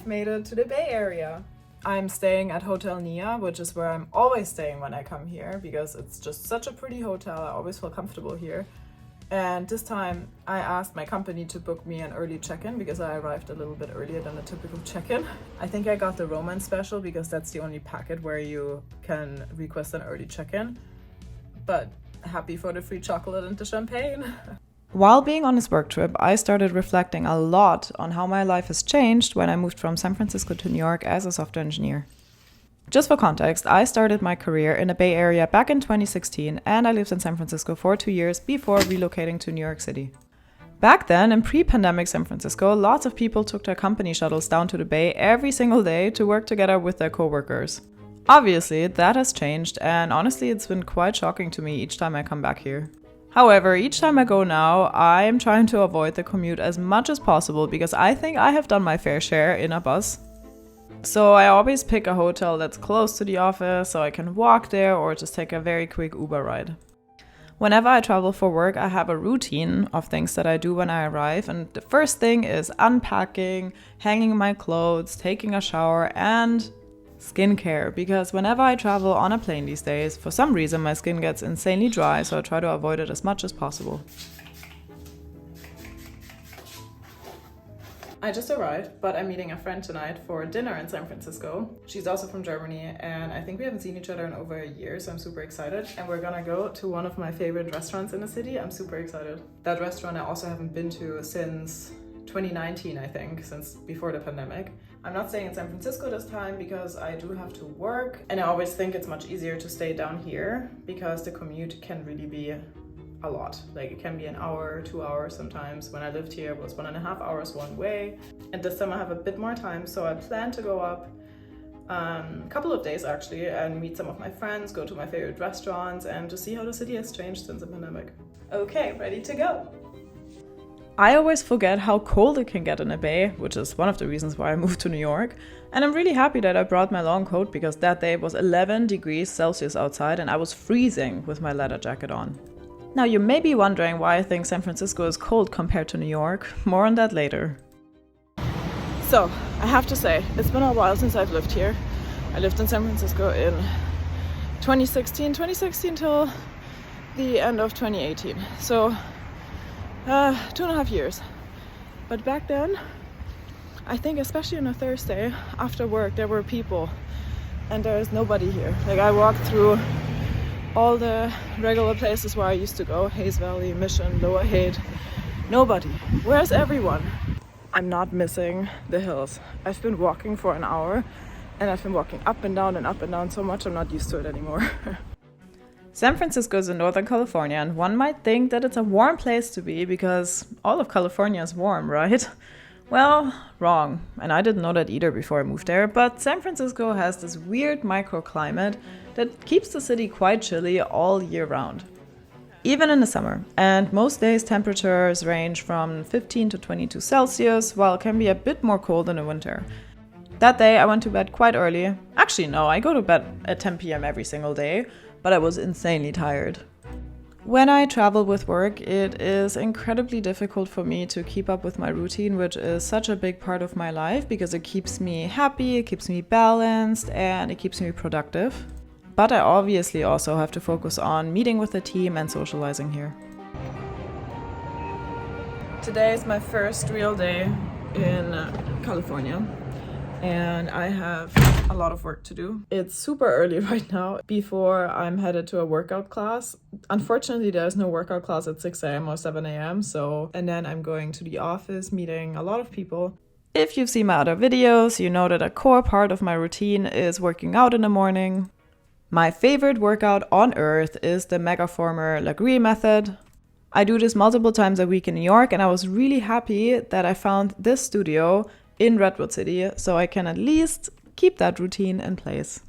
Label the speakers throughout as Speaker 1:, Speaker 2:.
Speaker 1: I've made it to the Bay Area. I'm staying at Hotel Nia, which is where I'm always staying when I come here because it's just such a pretty hotel. I always feel comfortable here. And this time I asked my company to book me an early check-in because I arrived a little bit earlier than a typical check-in. I think I got the Romance special because that's the only packet where you can request an early check-in. But happy for the free chocolate and the champagne. While being on this work trip, I started reflecting a lot on how my life has changed when I moved from San Francisco to New York as a software engineer. Just for context, I started my career in the Bay Area back in 2016, and I lived in San Francisco for 2 years before relocating to New York City. Back then, in pre-pandemic San Francisco, lots of people took their company shuttles down to the Bay every single day to work together with their coworkers. Obviously, that has changed, and honestly, it's been quite shocking to me each time I come back here. However, each time I go now, I am trying to avoid the commute as much as possible because I think I have done my fair share in a bus. So I always pick a hotel that's close to the office so I can walk there or just take a very quick Uber ride. Whenever I travel for work, I have a routine of things that I do when I arrive, and the first thing is unpacking, hanging my clothes, taking a shower, and skincare, because whenever I travel on a plane these days, for some reason my skin gets insanely dry, so I try to avoid it as much as possible. I just arrived, but I'm meeting a friend tonight for dinner in San Francisco. She's also from Germany, and I think we haven't seen each other in over a year, so I'm super excited. And we're gonna go to one of my favorite restaurants in the city. I'm super excited. That restaurant I also haven't been to since 2019, I think, since before the pandemic. I'm not staying in San Francisco this time because I do have to work, and I always think it's much easier to stay down here because the commute can really be a lot. Like, it can be an hour, 2 hours sometimes. When I lived here, it was 1.5 hours one way. And this time I have a bit more time, so I plan to go up a couple of days actually and meet some of my friends, go to my favorite restaurants, and to see how the city has changed since the pandemic. Okay, ready to go. I always forget how cold it can get in the Bay, which is one of the reasons why I moved to New York. And I'm really happy that I brought my long coat because that day it was 11 degrees Celsius outside and I was freezing with my leather jacket on. Now you may be wondering why I think San Francisco is cold compared to New York. More on that later. So, I have to say, it's been a while since I've lived here. I lived in San Francisco in 2016 till the end of 2018. So, 2.5 years. But back then, I think especially on a Thursday after work, there were people and there is nobody here. Like, I walked through all the regular places where I used to go, Hayes Valley, Mission, Lower Haight. Nobody. Where's everyone? I'm not missing the hills. I've been walking for an hour and I've been walking up and down so much I'm not used to it anymore. San Francisco is in Northern California, and one might think that it's a warm place to be because all of California is warm, right? Well, wrong. And I didn't know that either before I moved there, but San Francisco has this weird microclimate that keeps the city quite chilly all year round. Even in the summer, and most days temperatures range from 15 to 22 Celsius, while it can be a bit more cold in the winter. That day I went to bed quite early. Actually, no, I go to bed at 10 p.m. every single day, but I was insanely tired. When I travel with work, it is incredibly difficult for me to keep up with my routine, which is such a big part of my life because it keeps me happy, it keeps me balanced, and it keeps me productive. But I obviously also have to focus on meeting with the team and socializing here. Today is my first real day in California, and I have a lot of work to do. It's super early right now before I'm headed to a workout class. Unfortunately, there's no workout class at 6 a.m. or 7 a.m. And then I'm going to the office, meeting a lot of people. If you've seen my other videos, you know that a core part of my routine is working out in the morning. My favorite workout on earth is the Megaformer Legree method. I do this multiple times a week in New York, and I was really happy that I found this studio in Redwood City so I can at least keep that routine in place.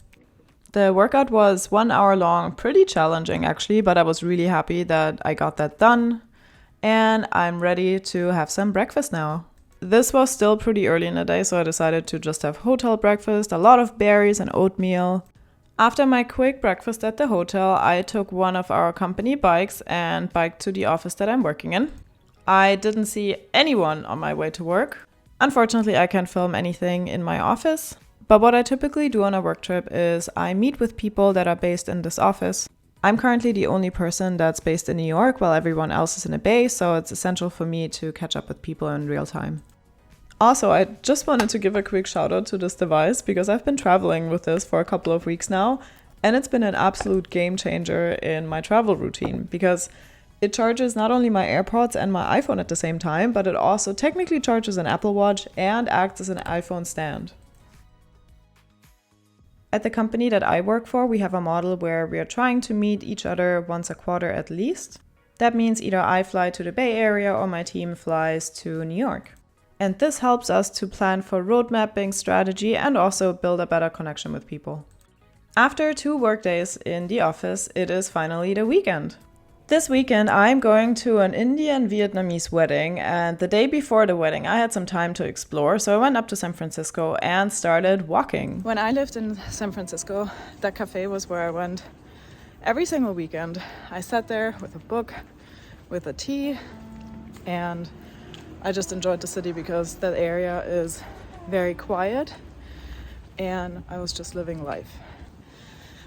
Speaker 1: The workout was 1 hour long, pretty challenging actually, but I was really happy that I got that done. And I'm ready to have some breakfast now. This was still pretty early in the day, so I decided to just have hotel breakfast, a lot of berries and oatmeal. After my quick breakfast at the hotel, I took one of our company bikes and biked to the office that I'm working in. I didn't see anyone on my way to work. Unfortunately, I can't film anything in my office, but what I typically do on a work trip is I meet with people that are based in this office. I'm currently the only person that's based in New York while everyone else is in a bay, so it's essential for me to catch up with people in real time. Also, I just wanted to give a quick shout out to this device because I've been traveling with this for a couple of weeks now, and it's been an absolute game changer in my travel routine because it charges not only my AirPods and my iPhone at the same time, but it also technically charges an Apple Watch and acts as an iPhone stand. At the company that I work for, we have a model where we are trying to meet each other once a quarter at least. That means either I fly to the Bay Area or my team flies to New York. And this helps us to plan for road mapping strategy and also build a better connection with people. After 2 workdays in the office, it is finally the weekend. This weekend, I'm going to an Indian Vietnamese wedding, and the day before the wedding, I had some time to explore, so I went up to San Francisco and started walking. When I lived in San Francisco, that cafe was where I went every single weekend. I sat there with a book, with a tea, and I just enjoyed the city because that area is very quiet, and I was just living life.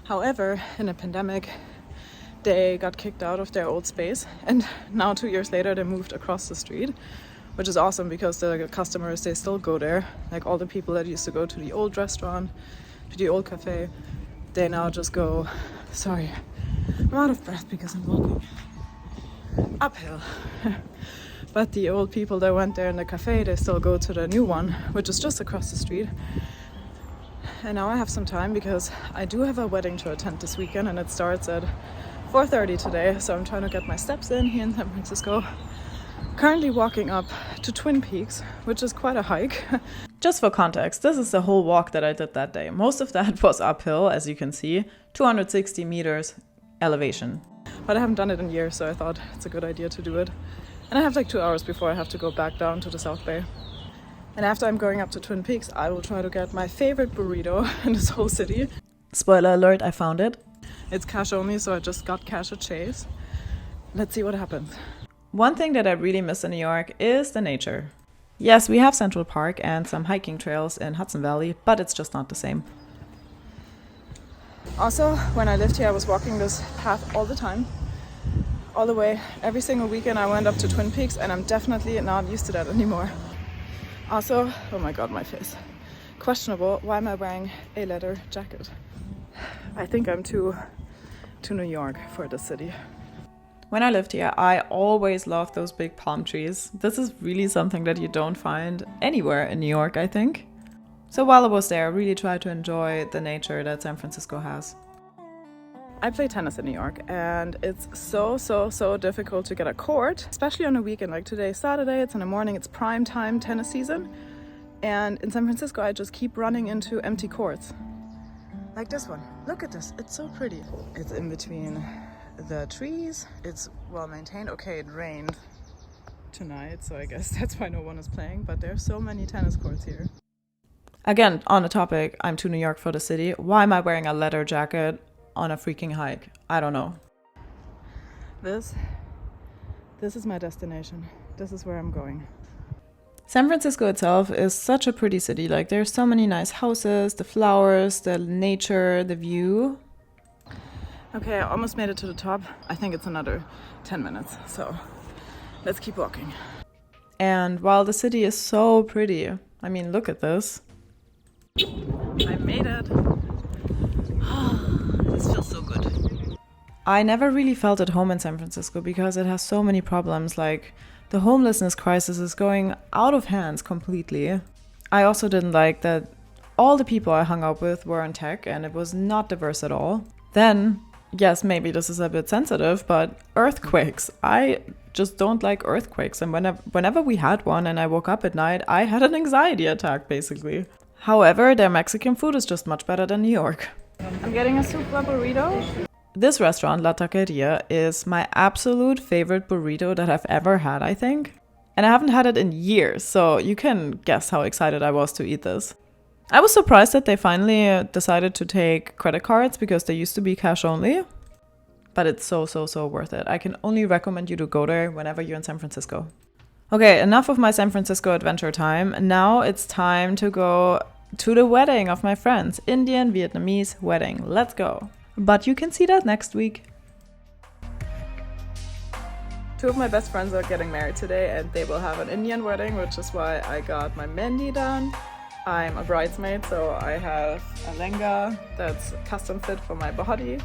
Speaker 1: However, in a pandemic, they got kicked out of their old space, and now 2 years later they moved across the street, which is awesome because the customers, they still go there. Like all the people that used to go to the old restaurant, to the old cafe, they now just go, sorry, I'm out of breath because I'm walking uphill. But the old people that went there in the cafe, they still go to the new one, which is just across the street. And now I have some time because I do have a wedding to attend this weekend, and it starts at 4:30 today, so I'm trying to get my steps in here in San Francisco. Currently walking up to Twin Peaks, which is quite a hike. Just for context, this is the whole walk that I did that day. Most of that was uphill, as you can see, 260 meters elevation. But I haven't done it in years, so I thought it's a good idea to do it. And I have like 2 hours before I have to go back down to the South Bay. And after I'm going up to Twin Peaks, I will try to get my favorite burrito in this whole city. Spoiler alert, I found it. It's cash only, so I just got cash at Chase. Let's see what happens. One thing that I really miss in New York is the nature. Yes, we have Central Park and some hiking trails in Hudson Valley, but it's just not the same. Also, when I lived here, I was walking this path all the time. All the way, every single weekend I went up to Twin Peaks, and I'm definitely not used to that anymore. Also, oh my god, my face. Questionable, why am I wearing a leather jacket? I think I'm too New York for the city. When I lived here, I always loved those big palm trees. This is really something that you don't find anywhere in New York, I think. So while I was there, I really tried to enjoy the nature that San Francisco has. I play tennis in New York, and it's so difficult to get a court, especially on a weekend. Like today, Saturday, it's in the morning, it's prime time tennis season. And in San Francisco, I just keep running into empty courts. Like this one. Look at this. It's so pretty. It's in between the trees. It's well maintained. Okay, it rained tonight, so I guess that's why no one is playing. But there's so many tennis courts here. Again, on the topic, I'm too New York for the city. Why am I wearing a leather jacket on a freaking hike? I don't know. This is my destination. This is where I'm going. San Francisco itself is such a pretty city. Like there's so many nice houses, the flowers, the nature, the view. Okay, I almost made it to the top. I think it's another 10 minutes, so let's keep walking. And while the city is so pretty, I mean, look at this. I made it. This feels so good. I never really felt at home in San Francisco because it has so many problems. Like the homelessness crisis is going out of hands completely. I also didn't like that all the people I hung out with were in tech and it was not diverse at all. Then, yes, maybe this is a bit sensitive, but earthquakes. I just don't like earthquakes. And whenever we had one and I woke up at night, I had an anxiety attack, basically. However, their Mexican food is just much better than New York. I'm getting a super burrito. This restaurant, La Taqueria, is my absolute favorite burrito that I've ever had, I think. And I haven't had it in years, so you can guess how excited I was to eat this. I was surprised that they finally decided to take credit cards because they used to be cash only. But it's so worth it. I can only recommend you to go there whenever you're in San Francisco. Okay, enough of my San Francisco adventure time. Now it's time to go to the wedding of my friends. Indian Vietnamese wedding. Let's go. But you can see that next week. Two of my best friends are getting married today and they will have an Indian wedding, which is why I got my mehndi done. I'm a bridesmaid, so I have a lehenga that's custom fit for my body.